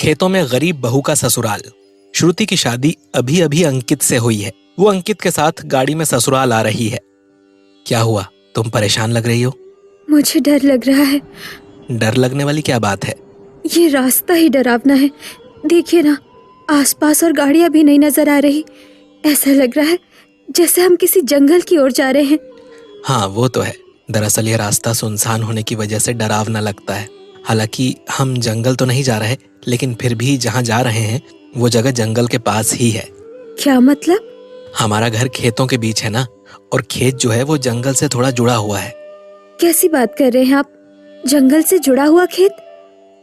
खेतों में गरीब बहू का ससुराल। श्रुति की शादी अभी अभी अंकित से हुई है। वो अंकित के साथ गाड़ी में ससुराल आ रही है। क्या हुआ, तुम परेशान लग रही हो? मुझे डर लग रहा है। डर लगने वाली क्या बात है? ये रास्ता ही डरावना है। देखिए ना, आसपास और गाड़ियां भी नहीं नजर आ रही। ऐसा लग रहा है जैसे हम किसी जंगल की ओर जा रहे हैं। हाँ, वो तो है। दरअसल ये रास्ता सुनसान होने की वजह से डरावना लगता है। हालांकि हम जंगल तो नहीं जा रहे, लेकिन फिर भी जहाँ जा रहे हैं वो जगह जंगल के पास ही है। क्या मतलब? हमारा घर खेतों के बीच है ना, और खेत जो है वो जंगल से थोड़ा जुड़ा हुआ है। कैसी बात कर रहे हैं आप? जंगल से जुड़ा हुआ खेत,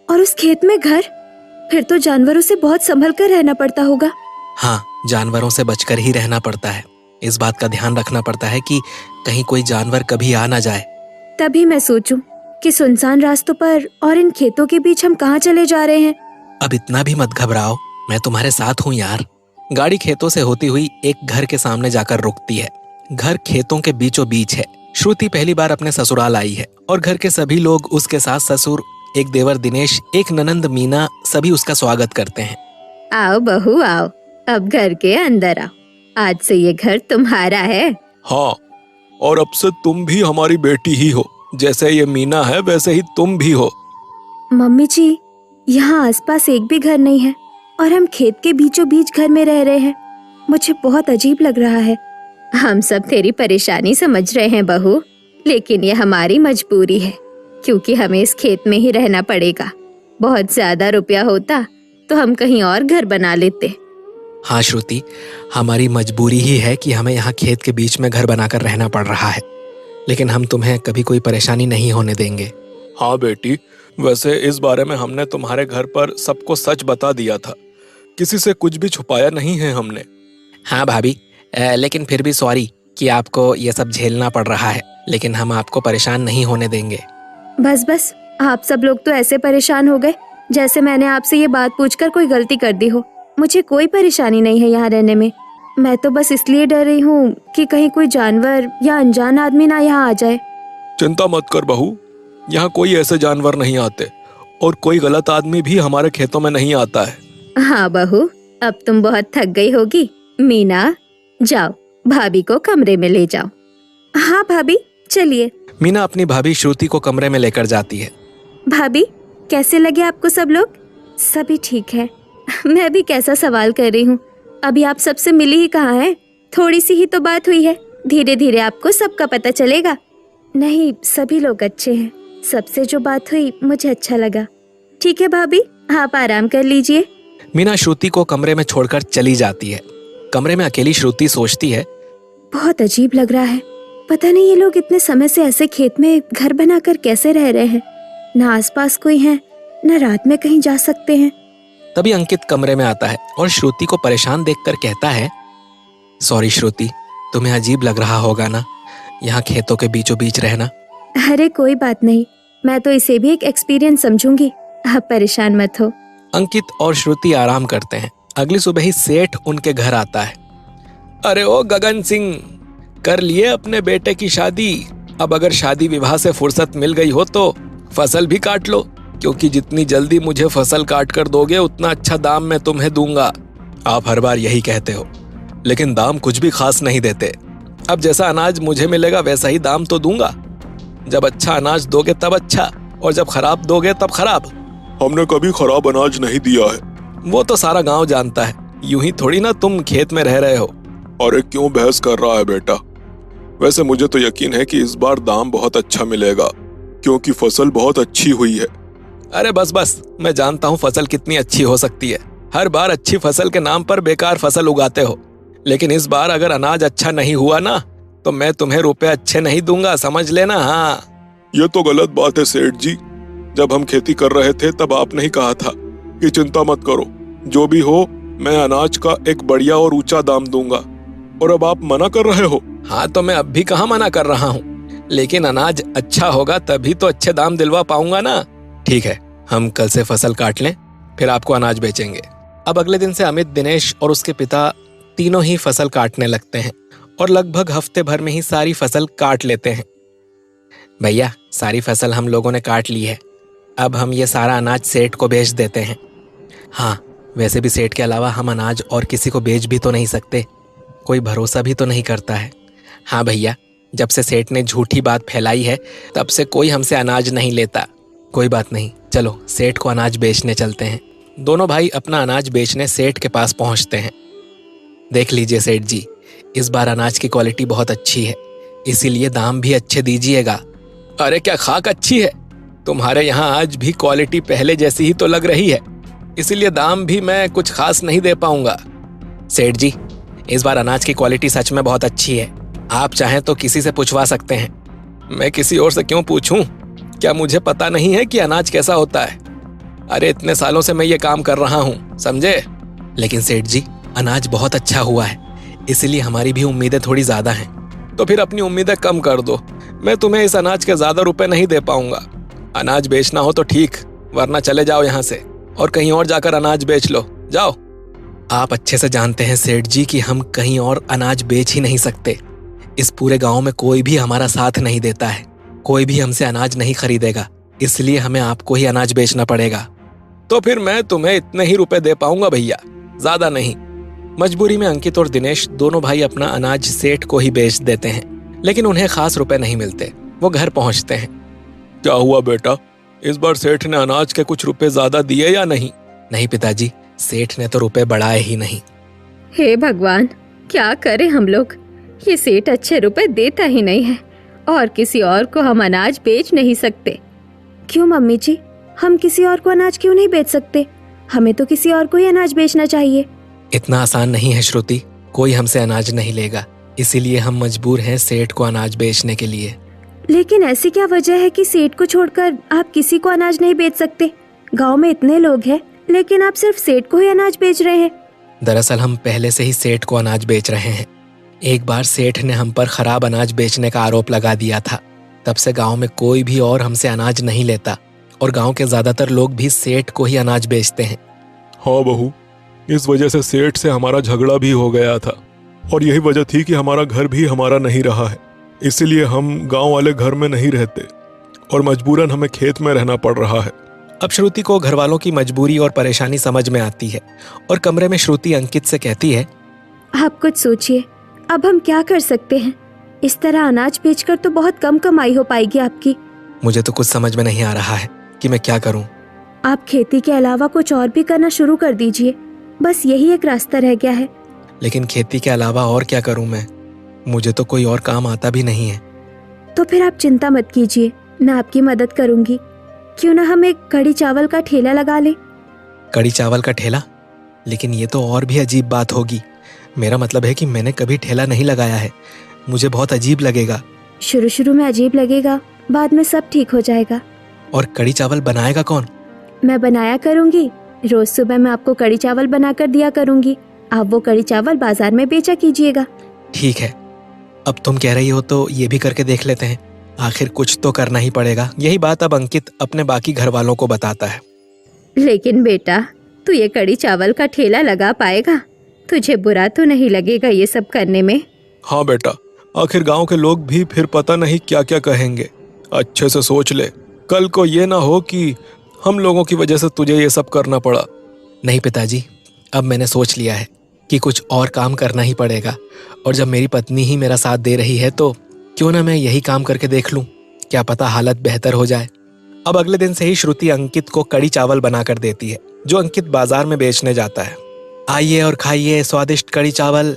और उस खेत में घर? फिर तो जानवरों से बहुत संभल कर रहना पड़ता होगा। हाँ, जानवरों से बचकर ही रहना पड़ता है। इस बात का ध्यान रखना पड़ता है कि कहीं कोई जानवर कभी आ ना जाए। तभी मैं सोचूं कि सुनसान रास्तों पर और इन खेतों के बीच हम कहाँ चले जा रहे हैं। अब इतना भी मत घबराओ, मैं तुम्हारे साथ हूँ यार। गाड़ी खेतों से होती हुई एक घर के सामने जाकर रुकती है। घर खेतों के बीचों बीच है। श्रुति पहली बार अपने ससुराल आई है और घर के सभी लोग उसके साथ, ससुर, एक देवर दिनेश, एक ननंद मीना, सभी उसका स्वागत करते हैं। आओ बहू आओ, अब घर के अंदर आओ। आज से ये घर तुम्हारा है। हाँ, और अब से तुम भी हमारी बेटी ही हो। जैसे ये मीना है वैसे ही तुम भी हो। मम्मी जी, यहाँ आसपास एक भी घर नहीं है और हम खेत के बीचों बीच घर में रह रहे हैं। मुझे बहुत अजीब लग रहा है। हम सब तेरी परेशानी समझ रहे हैं बहू, लेकिन ये हमारी मजबूरी है, क्योंकि हमें इस खेत में ही रहना पड़ेगा। बहुत ज्यादा रुपया होता तो हम कहीं और घर बना लेते। हाँ श्रुति, हमारी मजबूरी ही है कि हमें यहाँ खेत के बीच में घर बनाकर रहना पड़ रहा है, लेकिन हम तुम्हें कभी कोई परेशानी नहीं होने देंगे। हाँ बेटी, वैसे इस बारे में हमने तुम्हारे घर पर सबको सच बता दिया था। किसी से कुछ भी छुपाया नहीं है हमने। हाँ भाभी, लेकिन फिर भी सॉरी कि आपको ये सब झेलना पड़ रहा है, लेकिन हम आपको परेशान नहीं होने देंगे। बस बस, आप सब लोग तो ऐसे परेशान हो गए जैसे मैंने आपसे ये बात पूछकर कोई गलती कर दी हो। मुझे कोई परेशानी नहीं है यहाँ रहने में। मैं तो बस इसलिए डर रही हूँ कि कहीं कोई जानवर या अनजान आदमी ना यहाँ आ जाए। चिंता मत कर बहू, यहाँ कोई ऐसे जानवर नहीं आते और कोई गलत आदमी भी हमारे खेतों में नहीं आता है। हाँ बहू, अब तुम बहुत थक गई होगी। मीना, जाओ भाभी को कमरे में ले जाओ। हाँ भाभी, चलिए। मीना अपनी भाभी श्रुति को कमरे में लेकर जाती है। भाभी, कैसे लगे आपको सब लोग? सभी ठीक है। मैं भी कैसा सवाल कर रही हूँ, अभी आप सबसे मिली ही कहाँ हैं? थोड़ी सी ही तो बात हुई है, धीरे धीरे आपको सबका पता चलेगा। नहीं, सभी लोग अच्छे हैं। सबसे जो बात हुई मुझे अच्छा लगा। ठीक है भाभी, आप आराम कर लीजिए। मीना श्रुति को कमरे में छोड़कर चली जाती है। कमरे में अकेली श्रुति सोचती है, बहुत अजीब लग रहा है। पता नहीं ये लोग इतने समय से ऐसे खेत में घर बनाकर कैसे रह रहे हैं। न आसपास कोई है, न रात में कहीं जा सकते हैं। तभी अंकित कमरे में आता है और श्रुति को परेशान देखकर कहता है, सॉरी श्रुति, तुम्हें अजीब लग रहा होगा ना यहाँ खेतों के बीचों बीच रहना। अरे कोई बात नहीं, मैं तो इसे भी एक एक्सपीरियंस समझूंगी। आप परेशान मत हो। अंकित और श्रुति आराम करते हैं। अगली सुबह ही सेठ उनके घर आता है। अरे ओ गगन सिंह, कर लिए अपने बेटे की शादी। अब अगर शादी विवाह से फुर्सत मिल गई हो तो फसल भी काट लो, क्योंकि जितनी जल्दी मुझे फसल काट कर दोगे उतना अच्छा दाम मैं तुम्हें दूंगा। आप हर बार यही कहते हो, लेकिन दाम कुछ भी खास नहीं देते। अब जैसा अनाज मुझे मिलेगा वैसा ही दाम तो दूंगा। जब अच्छा अनाज दोगे तब अच्छा, और जब खराब दोगे तब खराब। हमने कभी खराब अनाज नहीं दिया है। वो तो सारा गांव जानता है, यूं ही थोड़ी ना तुम खेत में रह रहे हो। अरे क्यों बहस कर रहा है बेटा? वैसे मुझे तो यकीन है कि इस बार दाम बहुत अच्छा मिलेगा, क्योंकि फसल बहुत अच्छी हुई है। अरे बस बस, मैं जानता हूँ फसल कितनी अच्छी हो सकती है। हर बार अच्छी फसल के नाम पर बेकार फसल उगाते हो, लेकिन इस बार अगर अनाज अच्छा नहीं हुआ ना तो मैं तुम्हें रुपए अच्छे नहीं दूंगा, समझ लेना। हाँ, ये तो गलत बात है सेठ जी। जब हम खेती कर रहे थे तब आपने ही कहा था कि चिंता मत करो, जो भी हो मैं अनाज का एक बढ़िया और ऊंचा दाम दूंगा, और अब आप मना कर रहे हो। हाँ, तो मैं अब भी कहाँ मना कर रहा हूँ, लेकिन अनाज अच्छा होगा तभी तो अच्छे दाम दिलवा पाऊंगा ना। ठीक है, हम कल से फसल काट लें, फिर आपको अनाज बेचेंगे। अब अगले दिन से अमित, दिनेश और उसके पिता तीनों ही फसल काटने लगते हैं और लगभग हफ्ते भर में ही सारी फसल काट लेते हैं। भैया, सारी फसल हम लोगों ने काट ली है, अब हम ये सारा अनाज सेठ को बेच देते हैं। हाँ, वैसे भी सेठ के अलावा हम अनाज और किसी को बेच भी तो नहीं सकते, कोई भरोसा भी तो नहीं करता है। हाँ भैया, जब से सेठ ने झूठी बात फैलाई है तब से कोई हमसे अनाज नहीं लेता। कोई बात नहीं, चलो सेठ को अनाज बेचने चलते हैं। दोनों भाई अपना अनाज बेचने सेठ के पास पहुंचते हैं। देख लीजिए सेठ जी, इस बार अनाज की क्वालिटी बहुत अच्छी है, इसीलिए दाम भी अच्छे दीजिएगा। अरे क्या खाक अच्छी है, तुम्हारे यहाँ आज भी क्वालिटी पहले जैसी ही तो लग रही है, इसीलिए दाम भी मैं कुछ खास नहीं दे पाऊंगा। सेठ जी, इस बार अनाज की क्वालिटी सच में बहुत अच्छी है, आप चाहें तो किसी से पूछवा सकते हैं। मैं किसी और से क्यों पूछूं? क्या मुझे पता नहीं है कि अनाज कैसा होता है? अरे इतने सालों से मैं ये काम कर रहा हूँ, समझे? लेकिन सेठ जी, अनाज बहुत अच्छा हुआ है, इसलिए हमारी भी उम्मीदें थोड़ी ज्यादा हैं। तो फिर अपनी उम्मीदें कम कर दो, मैं तुम्हें इस अनाज के ज्यादा रुपए नहीं दे पाऊंगा। अनाज बेचना हो तो ठीक, वरना चले जाओ यहाँ से और कहीं और जाकर अनाज बेच लो, जाओ। आप अच्छे से जानते हैं सेठ जी कि हम कहीं और अनाज बेच ही नहीं सकते। इस पूरे गांव में कोई भी हमारा साथ नहीं देता है, कोई भी हमसे अनाज नहीं खरीदेगा, इसलिए हमें आपको ही अनाज बेचना पड़ेगा। तो फिर मैं तुम्हें इतने ही रुपए दे पाऊंगा भैया, ज्यादा नहीं। मजबूरी में अंकित और दिनेश दोनों भाई अपना अनाज सेठ को ही बेच देते हैं, लेकिन उन्हें खास रुपए नहीं मिलते। वो घर पहुंचते हैं। क्या हुआ बेटा, इस बार सेठ ने अनाज के कुछ रुपए ज्यादा दिए या नहीं? नहीं पिताजी, सेठ ने तो रुपए बढ़ाए ही नहीं। हे भगवान, क्या करें हम लोग, ये सेठ अच्छे रुपए देता ही नहीं है और किसी और को हम अनाज बेच नहीं सकते। क्यों मम्मी जी, हम किसी और को अनाज क्यों नहीं बेच सकते? हमें तो किसी और को ही अनाज बेचना चाहिए। इतना आसान नहीं है श्रुति, कोई हमसे अनाज नहीं लेगा, इसीलिए हम मजबूर हैं सेठ को अनाज बेचने के लिए। लेकिन ऐसी क्या वजह है कि सेठ को छोड़कर आप किसी को अनाज नहीं बेच सकते? गांव में इतने लोग हैं, लेकिन आप सिर्फ सेठ को ही अनाज बेच रहे हैं। दरअसल हम पहले से ही सेठ को अनाज बेच रहे हैं। एक बार सेठ ने हम पर खराब अनाज बेचने का आरोप लगा दिया था, तब से गांव में कोई भी और हमसे अनाज नहीं लेता और गांव के ज्यादातर लोग भी सेठ को ही अनाज बेचते हैं। हाँ बहू, इस वजह से सेठ से हमारा झगड़ा भी हो गया था और यही वजह थी कि हमारा घर भी हमारा नहीं रहा है, इसीलिए हम गांव वाले घर में नहीं रहते और मजबूरन हमें खेत में रहना पड़ रहा है। अब श्रुति को घर वालों की मजबूरी और परेशानी समझ में आती है और कमरे में श्रुति अंकित से कहती है, आप कुछ सोचिए, अब हम क्या कर सकते हैं? इस तरह अनाज बेचकर तो बहुत कम कमाई हो पाएगी आपकी। मुझे तो कुछ समझ में नहीं आ रहा है कि मैं क्या करूं। आप खेती के अलावा कुछ और भी करना शुरू कर दीजिए, बस यही एक रास्ता रह गया है। लेकिन खेती के अलावा और क्या करूं मैं? मुझे तो कोई और काम आता भी नहीं है। तो फिर आप चिंता मत कीजिए, मैं आपकी मदद करूंगी। क्यों ना हम एक कड़ी चावल का ठेला लगा लें? कड़ी चावल का ठेला? लेकिन ये तो और भी अजीब बात होगी। मेरा मतलब है कि मैंने कभी ठेला नहीं लगाया है, मुझे बहुत अजीब लगेगा। शुरू शुरू में अजीब लगेगा, बाद में सब ठीक हो जाएगा। और कड़ी चावल बनाएगा कौन? मैं बनाया करूंगी, रोज सुबह मैं आपको कड़ी चावल बनाकर दिया करूंगी, आप वो कड़ी चावल बाजार में बेचा कीजिएगा। ठीक है, अब तुम कह रही हो तो ये भी करके देख लेते हैं, आखिर कुछ तो करना ही पड़ेगा। यही बात अब अंकित अपने बाकी घर वालों को बताता है। लेकिन बेटा, तू ये कड़ी चावल का ठेला लगा पाएगा? तुझे बुरा तो नहीं लगेगा ये सब करने में? हाँ बेटा, आखिर गांव के लोग भी फिर पता नहीं क्या क्या कहेंगे। अच्छे से सोच ले, कल को ये ना हो कि हम लोगों की वजह से तुझे ये सब करना पड़ा। नहीं पिताजी, अब मैंने सोच लिया है कि कुछ और काम करना ही पड़ेगा, और जब मेरी पत्नी ही मेरा साथ दे रही है तो क्यों ना मैं यही काम करके देख लूं, क्या पता हालत बेहतर हो जाए। अब अगले दिन से ही श्रुति अंकित को कड़ी चावल बनाकर देती है, जो अंकित बाजार में बेचने जाता है। आइए और खाइए स्वादिष्ट कड़ी चावल,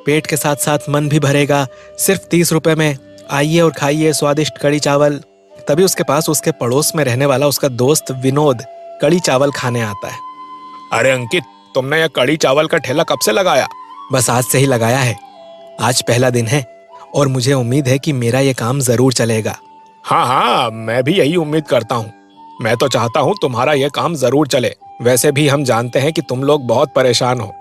पेट के साथ साथ मन भी भरेगा, सिर्फ 30 रुपए में। आइए और खाइए स्वादिष्ट कड़ी चावल। तभी उसके पास उसके पड़ोस में रहने वाला उसका दोस्त विनोद कड़ी चावल खाने आता है। अरे अंकित, तुमने यह कड़ी चावल का ठेला कब से लगाया? बस आज से ही लगाया है, आज पहला दिन है और मुझे उम्मीद है कि मेरा ये काम जरूर चलेगा। हाँ हाँ, मैं भी यही उम्मीद करता हूँ। मैं तो चाहता हूँ तुम्हारा यह काम जरूर चले। वैसे भी हम जानते हैं कि तुम लोग बहुत परेशान हो।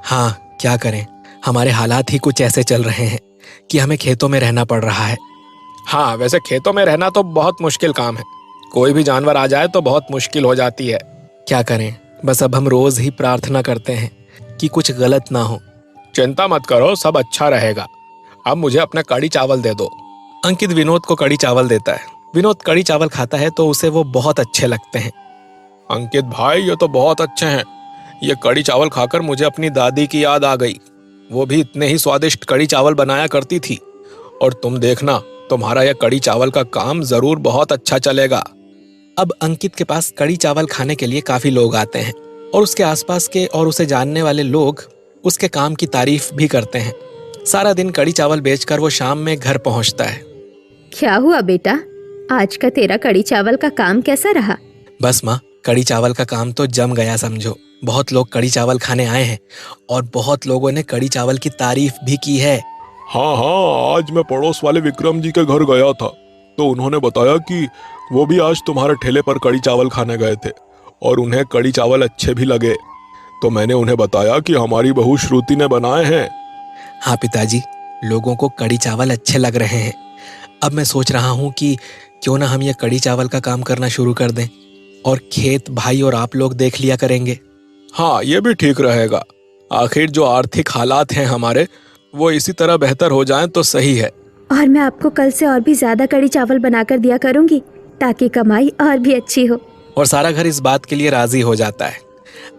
हाँ, क्या करें, हमारे हालात ही कुछ ऐसे चल रहे हैं कि हमें खेतों में रहना पड़ रहा है। हाँ, वैसे खेतों में रहना तो बहुत मुश्किल काम है, कोई भी जानवर आ जाए तो बहुत मुश्किल हो जाती है। क्या करें, बस अब हम रोज ही प्रार्थना करते हैं कि कुछ गलत ना हो। चिंता मत करो, सब अच्छा रहेगा। अब मुझे अपना कड़ी चावल दे दो। अंकित विनोद को कड़ी चावल देता है। विनोद कड़ी चावल खाता है तो उसे वो बहुत अच्छे लगते हैं। अंकित भाई, ये तो बहुत अच्छे हैं, ये कड़ी चावल खाकर मुझे अपनी दादी की याद आ गई। वो भी इतने ही स्वादिष्ट कड़ी चावल बनाया करती थी। और तुम देखना, तुम्हारा यह कड़ी चावल का काम जरूर बहुत अच्छा चलेगा। अब अंकित के पास कड़ी चावल खाने के लिए काफी लोग आते हैं और उसके आसपास के और उसे जानने वाले लोग उसके काम की तारीफ भी करते हैं। सारा दिन कड़ी चावल बेचकर वो शाम में घर पहुंचता है। क्या हुआ बेटा, आज का तेरा कड़ी चावल का काम कैसा रहा? बस माँ, कड़ी चावल का काम तो जम गया समझो। बहुत लोग कड़ी चावल खाने आए हैं और बहुत लोगों ने कड़ी चावल की तारीफ भी की है। हाँ हाँ, आज मैं पड़ोस वाले विक्रम जी के घर गया था तो उन्होंने बताया कि वो भी आज तुम्हारे ठेले पर कड़ी चावल खाने गए थे और उन्हें कड़ी चावल अच्छे भी लगे। तो मैंने उन्हें बताया कि हमारी बहू श्रुति ने बनाए हैं। हाँ पिताजी, लोगों को कड़ी चावल अच्छे लग रहे हैं। अब मैं सोच रहा हूँ कि क्यों ना हम ये कड़ी चावल का काम करना शुरू कर दें और खेत भाई और आप लोग देख लिया करेंगे। हाँ, ये भी ठीक रहेगा। आखिर जो आर्थिक हालात हैं हमारे, वो इसी तरह बेहतर हो जाएं तो सही है। और मैं आपको कल से और भी ज्यादा कड़ी चावल बनाकर दिया करूंगी ताकि कमाई और भी अच्छी हो। और सारा घर इस बात के लिए राजी हो जाता है।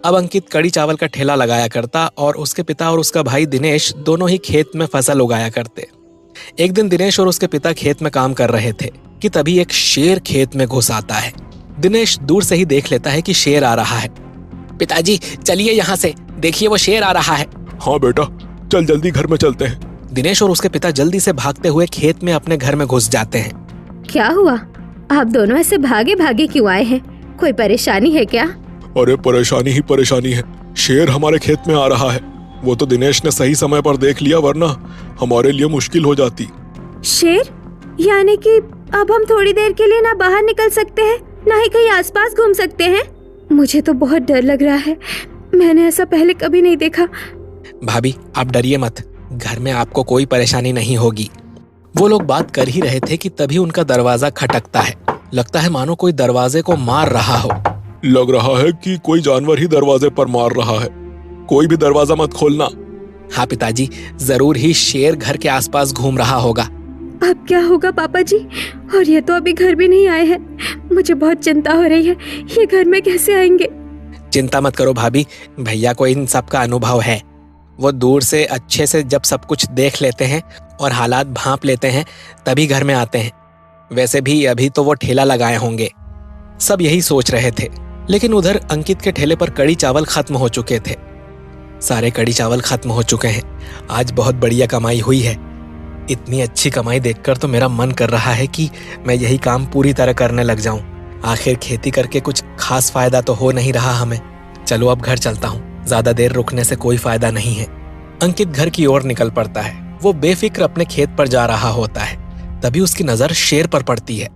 अब अंकित कड़ी चावल का ठेला लगाया करता और उसके पिता और उसका भाई दिनेश दोनों ही खेत में फसल उगाया करते। एक दिन दिनेश और उसके पिता खेत में काम कर रहे थे कि तभी एक शेर खेत में घुस आता है। दिनेश दूर से ही देख लेता है कि शेर आ रहा है। पिताजी चलिए यहाँ से, देखिए वो शेर आ रहा है। हाँ बेटा, चल जल्दी घर में चलते हैं। दिनेश और उसके पिता जल्दी से भागते हुए खेत में अपने घर में घुस जाते हैं। क्या हुआ, आप दोनों ऐसे भागे भागे क्यों आए हैं? कोई परेशानी है क्या? अरे परेशानी ही परेशानी है, शेर हमारे खेत में आ रहा है। वो तो दिनेश ने सही समय पर देख लिया, वरना हमारे लिए मुश्किल हो जाती। शेर? यानी कि अब हम थोड़ी देर के लिए ना बाहर निकल सकते हैं, ना ही कहीं आसपास घूम सकते हैं? मुझे तो बहुत डर लग रहा है, मैंने ऐसा पहले कभी नहीं देखा। भाभी आप डरिए मत, घर में आपको कोई परेशानी नहीं होगी। वो लोग बात कर ही रहे थे कि तभी उनका दरवाजा खटकता है। लगता है मानो कोई दरवाजे को मार रहा हो। लग रहा है कि कोई जानवर ही दरवाजे पर मार रहा है। कोई भी दरवाजा मत खोलना। हाँ पिताजी, जरूर ही शेर घर के आसपास घूम रहा होगा। अब क्या होगा पापा जी? और ये तो अभी घर भी नहीं आए हैं, मुझे बहुत चिंता हो रही है, ये घर में कैसे आएंगे? चिंता मत करो भाभी, भैया को इन सब का अनुभव है। वो दूर से अच्छे से जब सब कुछ देख लेते हैं और हालात भांप लेते हैं तभी घर में आते हैं। वैसे भी अभी तो वो ठेला लगाए होंगे। सब यही सोच रहे थे, लेकिन उधर अंकित के ठेले पर कड़ी चावल खत्म हो चुके थे। सारे कड़ी चावल खत्म हो चुके हैं। आज बहुत बढ़िया कमाई हुई है। इतनी अच्छी कमाई देखकर तो मेरा मन कर रहा है कि मैं यही काम पूरी तरह करने लग जाऊं। आखिर खेती करके कुछ खास फायदा तो हो नहीं रहा हमें। चलो अब घर चलता हूँ, ज्यादा देर रुकने से कोई फायदा नहीं है। अंकित घर की ओर निकल पड़ता है। वो बेफिक्र अपने खेत पर जा रहा होता है। तभी उसकी नजर शेर पर पड़ती है।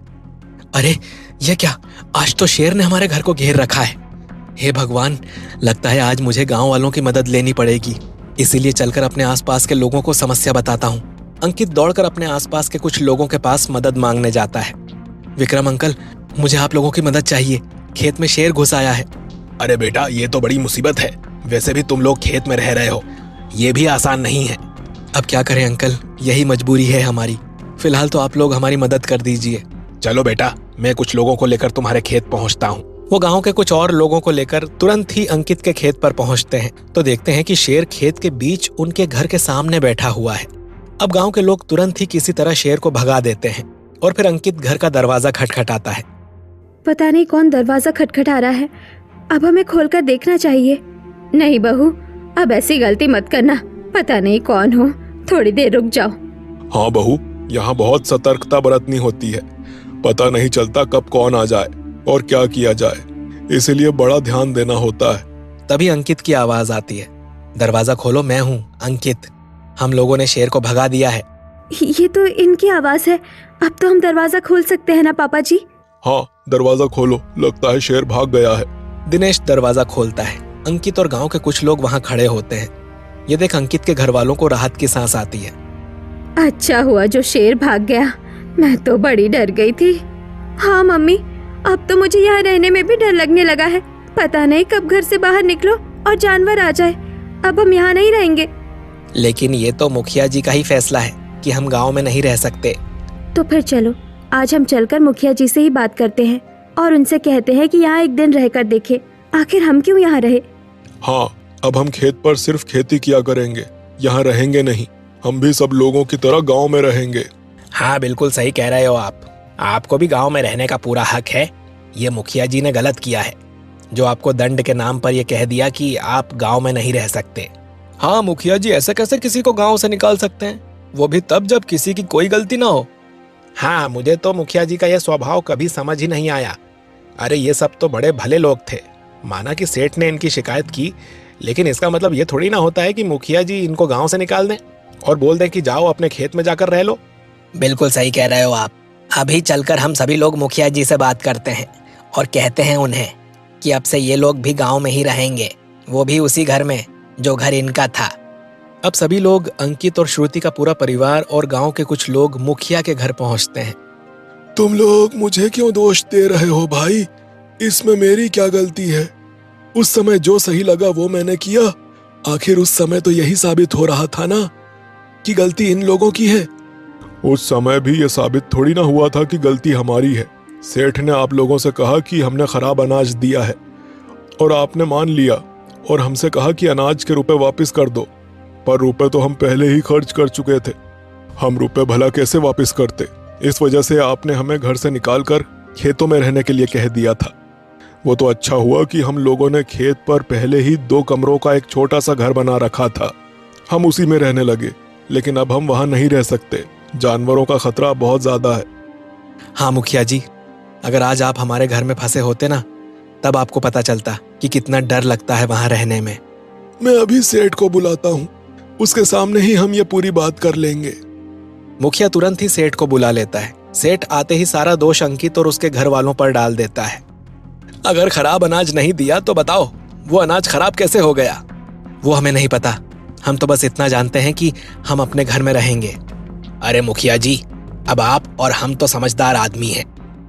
अरे ये क्या, आज तो शेर ने हमारे घर को घेर रखा है। हे भगवान, लगता है आज मुझे गांव वालों की मदद लेनी पड़ेगी। इसीलिए चलकर अपने आसपास के लोगों को समस्या बताता हूँ। अंकित दौड़कर अपने आसपास के कुछ लोगों के पास मदद मांगने जाता है। विक्रम अंकल, मुझे आप लोगों की मदद चाहिए, खेत में शेर घुस आया है। अरे बेटा, ये तो बड़ी मुसीबत है। वैसे भी तुम लोग खेत में रह रहे हो, ये भी आसान नहीं है। अब क्या करें अंकल, यही मजबूरी है हमारी। फिलहाल तो आप लोग हमारी मदद कर दीजिए। चलो बेटा, मैं कुछ लोगों को लेकर तुम्हारे खेत पहुंचता हूँ। वो गांव के कुछ और लोगों को लेकर तुरंत ही अंकित के खेत पर पहुंचते हैं तो देखते हैं कि शेर खेत के बीच उनके घर के सामने बैठा हुआ है। अब गांव के लोग तुरंत ही किसी तरह शेर को भगा देते हैं और फिर अंकित घर का दरवाजा खटखटाता है। पता नहीं कौन दरवाजा खटखटा रहा है, अब हमें खोलकर देखना चाहिए। नहीं बहू, अब ऐसी गलती मत करना, पता नहीं कौन हो, थोड़ी देर रुक जाओ। हाँ बहू, यहाँ बहुत सतर्कता बरतनी होती है। पता नहीं चलता कब कौन आ जाए और क्या किया जाए, इसीलिए बड़ा ध्यान देना होता है। तभी अंकित की आवाज आती है, दरवाजा खोलो, मैं हूँ अंकित। हम लोगों ने शेर को भगा दिया है। ये तो इनकी आवाज है, अब तो हम दरवाजा खोल सकते हैं ना पापा जी? हाँ, दरवाजा खोलो, लगता है शेर भाग गया है। दिनेश दरवाजा खोलता है। अंकित और गांव के कुछ लोग वहां खड़े होते हैं। ये देख अंकित के घर वालों को राहत की सांस आती है। अच्छा हुआ जो शेर भाग गया, मैं तो बड़ी डर गई थी। हाँ मम्मी, अब तो मुझे यहाँ रहने में भी डर लगने लगा है। पता नहीं कब घर से बाहर निकलो और जानवर आ जाए। अब हम यहाँ नहीं रहेंगे। लेकिन ये तो मुखिया जी का ही फैसला है कि हम गांव में नहीं रह सकते। तो फिर चलो, आज हम चलकर मुखिया जी से ही बात करते हैं और उनसे कहते हैं कि यहाँ एक दिन रहकर देखें, आखिर हम क्यों यहाँ रहे। हाँ, अब हम खेत पर सिर्फ खेती किया करेंगे, यहाँ रहेंगे नहीं। हम भी सब लोगों की तरह गांव में रहेंगे। हाँ, बिल्कुल सही कह रहे हो आप। आपको भी गांव में रहने का पूरा हक है। ये मुखिया जी ने गलत किया है जो आपको दंड के नाम पर ये कह दिया कि आप गांव में नहीं रह सकते। हाँ मुखिया जी, ऐसे कैसे किसी को गांव से निकाल सकते हैं, वो भी तब जब किसी की कोई गलती ना हो। हाँ, मुझे तो मुखिया जी का यह स्वभाव कभी समझ ही नहीं आया। अरे ये सब तो बड़े भले लोग थे। माना कि सेठ ने इनकी शिकायत की, लेकिन इसका मतलब ये थोड़ी ना होता है कि मुखिया जी इनको गांव से निकाल दें और बोल दें कि जाओ अपने खेत में जाकर रह लो। बिल्कुल सही कह रहे हो आप। अभी चलकर हम सभी लोग मुखिया जी से बात करते हैं और कहते हैं उन्हें कि अब से ये लोग भी गांव में ही रहेंगे, वो भी उसी घर में जो घर इनका था। अब सभी लोग, अंकित और श्रुति का पूरा परिवार और गांव के कुछ लोग मुखिया के घर पहुंचते हैं। तुम लोग मुझे क्यों दोष दे रहे हो भाई? इसमें मेरी क्या गलती है? उस समय जो सही लगा वो मैंने किया। आखिर उस समय तो यही साबित हो रहा था ना कि गलती इन लोगों की है। उस समय भी ये साबित थोड़ी ना हुआ था कि गलती हमारी है। सेठ ने आप लोगों से कहा कि हमने खराब अनाज दिया है और आपने मान लिया और हमसे कहा कि अनाज के रुपए वापस कर दो, पर रुपए तो हम पहले ही खर्च कर चुके थे। हम रुपए भला कैसे वापस करते? इस वजह से आपने हमें घर से निकालकर खेतों में रहने के लिए कह दिया था। वो तो अच्छा हुआ कि हम लोगों ने खेत पर पहले ही 2 कमरों का एक छोटा सा घर बना रखा था। हम उसी में रहने लगे, लेकिन अब हम वहां नहीं रह सकते। जानवरों का खतरा बहुत ज्यादा है। हाँ मुखिया जी, अगर आज आप हमारे घर में फंसे होते ना, तब आपको पता चलता कि कितना डर लगता है वहां रहने में। मैं अभी सेठ को बुलाता हूँ, उसके सामने ही हम ये पूरी बात कर लेंगे। मुखिया तुरंत ही सेठ को बुला लेता है। सेठ आते ही सारा दोष अंकित और उसके घर वालों पर डाल देता है। अगर खराब अनाज नहीं दिया तो बताओ, वो अनाज खराब कैसे हो गया? वो हमें नहीं पता, हम तो बस इतना जानते हैं कि हम अपने घर में रहेंगे। अरे मुखिया जी, अब आप और हम तो समझदार आदमी हैं,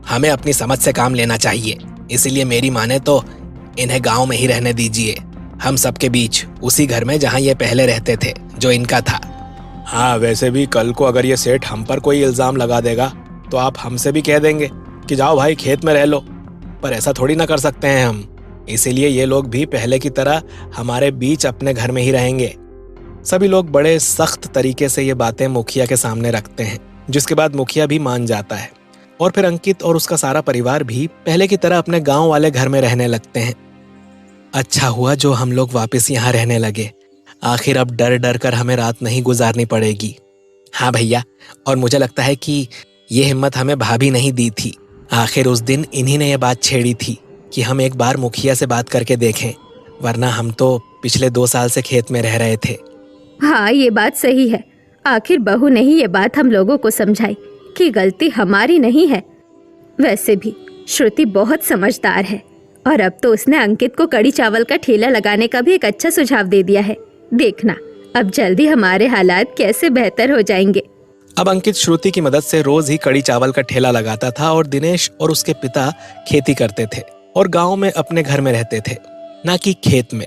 हमें अपनी समझ से काम लेना चाहिए। इसलिए मेरी माने तो इन्हें गांव में ही रहने दीजिए, हम सबके बीच, उसी घर में जहां ये पहले रहते थे, जो इनका था। हाँ, वैसे भी कल को अगर ये सेठ हम पर कोई इल्जाम लगा देगा तो आप हमसे भी कह देंगे कि जाओ भाई खेत में रह लो, पर ऐसा थोड़ी ना कर सकते हैं हम। इसीलिए ये लोग भी पहले की तरह हमारे बीच अपने घर में ही रहेंगे। सभी लोग बड़े सख्त तरीके से ये बातें मुखिया के सामने रखते हैं, जिसके बाद मुखिया भी मान जाता है और फिर अंकित और उसका सारा परिवार भी पहले की तरह अपने गांव वाले घर में रहने लगते हैं। अच्छा हुआ जो हम लोग वापस यहाँ रहने लगे। आखिर अब डर डर कर हमें रात नहीं गुजारनी पड़ेगी। हाँ भैया, और मुझे लगता है कि ये हिम्मत हमें भाभी नहीं दी थी। आखिर उस दिन इन्हीं ने ये बात छेड़ी थी कि हम एक बार मुखिया से बात करके देखें, वरना हम तो पिछले 2 साल से खेत में रह रहे थे। हाँ, ये बात सही है। आखिर बहू ने ही ये बात हम लोगों को समझाई कि गलती हमारी नहीं है। वैसे भी श्रुति बहुत समझदार है और अब तो उसने अंकित को कड़ी चावल का ठेला लगाने का भी एक अच्छा सुझाव दे दिया है। देखना, अब जल्दी हमारे हालात कैसे बेहतर हो जाएंगे। अब अंकित श्रुति की मदद से रोज ही कड़ी चावल का ठेला लगाता था और दिनेश और उसके पिता खेती करते थे और गांव में अपने घर में रहते थे, ना कि खेत में।